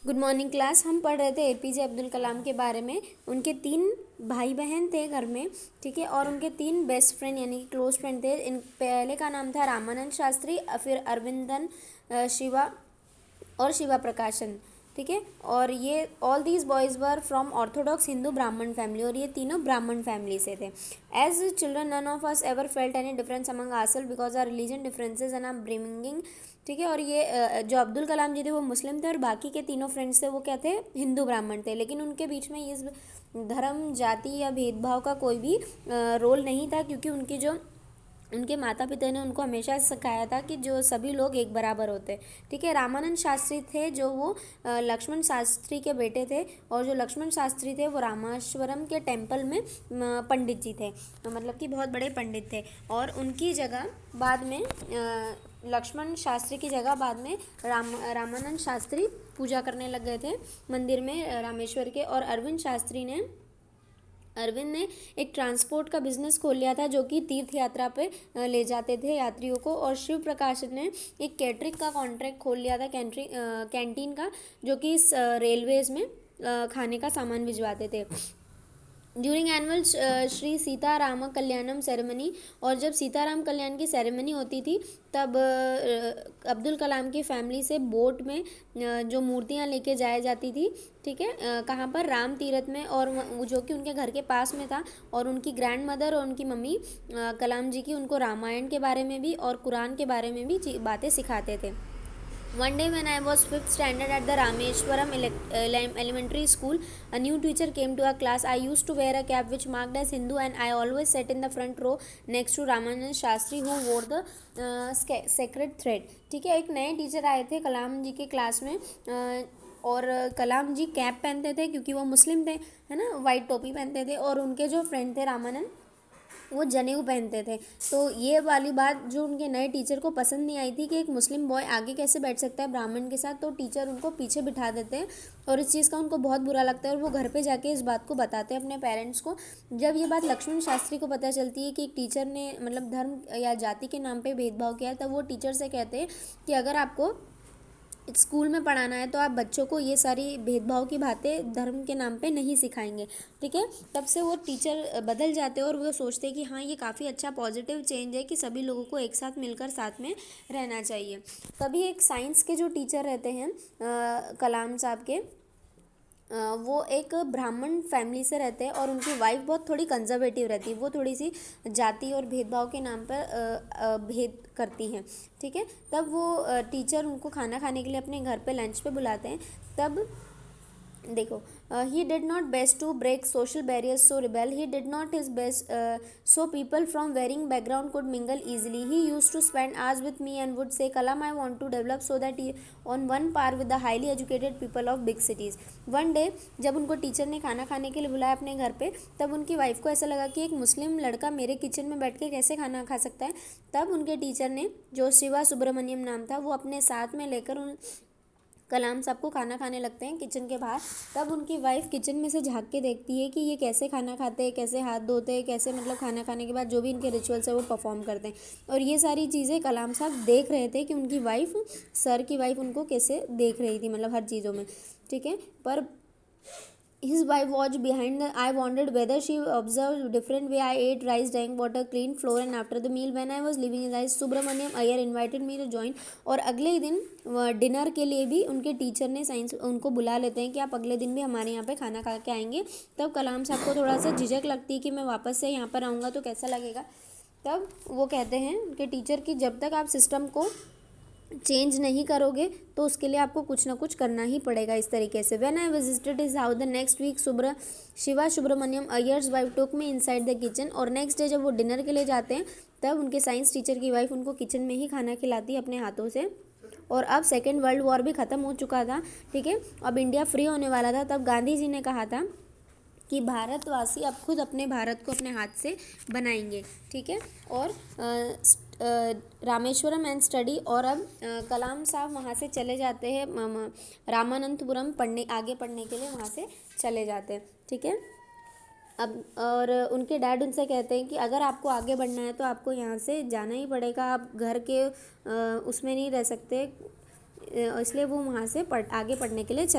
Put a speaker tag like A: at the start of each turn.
A: Good morning class. हम पढ़ रहे थे एपीजे अब्दुल कलाम के बारे में। उनके 3 भाई बहन थे घर में, ठीक है, और उनके 3 बेस्ट फ्रेंड यानी कि क्लोज फ्रेंड थे। इन पहले का नाम था रामानंद शास्त्री, फिर अरविंदन, शिवा और शिवा प्रकाशन, ठीक है। और ये all these boys were from orthodox Hindu Brahmin family, और ये तीनों ब्राह्मण फैमिली से थे। As children none of us ever felt any difference among ourselves because our religion differences and our bringing, ठीक है। और ये जो अब्दुल कलाम जी थे वो मुस्लिम थे और बाकी के तीनों फ्रेंड्स थे वो क्या थे, हिंदू ब्राह्मण थे। लेकिन उनके बीच में इस धर्म जाति या भेदभाव का कोई भी रोल नहीं था, क्योंकि उनके माता पिता ने उनको हमेशा सिखाया था कि जो सभी लोग एक बराबर होते, ठीक है। रामानंद शास्त्री थे जो वो लक्ष्मण शास्त्री के बेटे थे, और जो लक्ष्मण शास्त्री थे वो रामेश्वरम के टेम्पल में पंडित जी थे, मतलब कि बहुत बड़े पंडित थे। और उनकी जगह बाद में लक्ष्मण शास्त्री की जगह बाद में रामानंद शास्त्री पूजा करने लग गए थे मंदिर में रामेश्वर के। और अरविंद ने एक ट्रांसपोर्ट का बिजनेस खोल लिया था जो कि तीर्थ यात्रा पे ले जाते थे यात्रियों को। और शिव प्रकाश ने एक कैटरिंग का कॉन्ट्रैक्ट खोल लिया था, कैंटीन का, जो कि रेलवेज में खाने का सामान भिजवाते थे। During annual Shri Sitaram Kalyanam ceremony, और जब सीताराम कल्याण की सेरेमनी होती थी तब अब्दुल कलाम की फैमिली से बोट में जो मूर्तियाँ लेके जाया जाती थी, ठीक है, कहाँ पर, राम तीरथ में, और जो कि उनके घर के पास में था। और उनकी ग्रैंड मदर और उनकी मम्मी कलाम जी की उनको रामायण के बारे में भी और कुरान के बारे में भी बातें सिखाते थे। One day when I was 5th standard at the Rameshwaram elementary school, a new teacher came to our class. I used to wear a cap which marked as Hindu, and I always sat in the front row next to Ramanand Shastri who wore the sacred thread. ठीक है, एक नए teacher आए थे कलाम जी के class में, और कलाम जी cap पहनते थे क्योंकि वो मुस्लिम थे, है ना, वाइट टोपी पहनते थे। और उनके जो फ्रेंड थे रामानंद, वो जनेऊ पहनते थे। तो ये वाली बात जो उनके नए टीचर को पसंद नहीं आई थी कि एक मुस्लिम बॉय आगे कैसे बैठ सकता है ब्राह्मण के साथ, तो टीचर उनको पीछे बिठा देते हैं। और इस चीज़ का उनको बहुत बुरा लगता है, और वो घर पे जाके इस बात को बताते हैं अपने पेरेंट्स को। जब ये बात लक्ष्मण शास्त्री को पता चलती है कि एक टीचर ने मतलब धर्म या जाति के नाम पे भेदभाव किया है, तब वो टीचर से कहते हैं कि अगर आपको स्कूल में पढ़ाना है तो आप बच्चों को ये सारी भेदभाव की बातें धर्म के नाम पे नहीं सिखाएंगे, ठीक है। तब से वो टीचर बदल जाते हैं और वो सोचते हैं कि हाँ, ये काफ़ी अच्छा पॉजिटिव चेंज है कि सभी लोगों को एक साथ मिलकर साथ में रहना चाहिए। तभी एक साइंस के जो टीचर रहते हैं कलाम साहब के, वो एक ब्राह्मण फैमिली से रहते हैं, और उनकी वाइफ बहुत थोड़ी कंजर्वेटिव रहती है। वो थोड़ी सी जाति और भेदभाव के नाम पर भेद करती हैं, ठीक है। तब वो टीचर उनको खाना खाने के लिए अपने घर पे लंच पे बुलाते हैं। तब देखो, he did not best to break social barriers so rebel, he did not his best so people from varying background could mingle easily. He used to spend hours with me and would say, Kalam, I want to develop so that he on one par with the highly educated people of big cities. One day जब उनको teacher ने खाना खाने के लिए बुलाया अपने घर पे, तब उनकी वाइफ को ऐसा लगा कि एक मुस्लिम लड़का मेरे किचन में बैठ के कैसे खाना खा सकता है। तब उनके टीचर ने, जो शिवा सुब्रमण्यम नाम था, वो अपने साथ में लेकर उन कलाम साहब को खाना खाने लगते हैं किचन के बाहर। तब उनकी वाइफ किचन में से झांक के देखती है कि ये कैसे खाना खाते हैं, कैसे हाथ धोते हैं, कैसे मतलब खाना खाने के बाद जो भी इनके रिचुअल्स है वो परफॉर्म करते हैं। और ये सारी चीज़ें कलाम साहब देख रहे थे कि उनकी वाइफ, सर की वाइफ, उनको कैसे देख रही थी, मतलब हर चीज़ों में, ठीक है। पर his wife watched behind the. I wondered whether she observed different way I ate rice, drank water, cleaned floor, and after the meal when I was leaving his eyes, Subramaniam Iyer invited me to join. और अगले ही दिन dinner के लिए भी उनके teacher ने science उनको बुला लेते हैं कि आप अगले दिन भी हमारे यहाँ पे खाना खा के आएंगे। तब कलाम साहब को थोड़ा सा झिझक लगती है कि मैं वापस से यहाँ पर आऊँगा तो कैसा लगेगा। तब वो कहते हैं उनके टीचर कि जब तक आप सिस्टम को चेंज नहीं करोगे तो उसके लिए आपको कुछ ना कुछ करना ही पड़ेगा। इस तरीके से when I visited his house the next week, Shiva Subramaniam Iyer's wife took me inside the kitchen. और नेक्स्ट डे जब वो डिनर के लिए जाते हैं तब उनके साइंस टीचर की वाइफ उनको किचन में ही खाना खिलाती है अपने हाथों से। और अब सेकेंड वर्ल्ड वॉर भी ख़त्म हो चुका था, ठीक है, अब इंडिया फ्री होने वाला था। तब गांधी जी ने कहा था कि भारतवासी अब खुद अपने भारत को अपने हाथ से बनाएंगे, ठीक है। और रामेश्वरम एंड स्टडी, और अब कलाम साहब वहाँ से चले जाते हैं रामानंतपुरम आगे पढ़ने के लिए वहाँ से चले जाते हैं, ठीक है। अब और उनके डैड उनसे कहते हैं कि अगर आपको आगे बढ़ना है तो आपको यहाँ से जाना ही पड़ेगा, आप घर के उसमें नहीं रह सकते, इसलिए वो वहाँ से आगे पढ़ने के लिए चले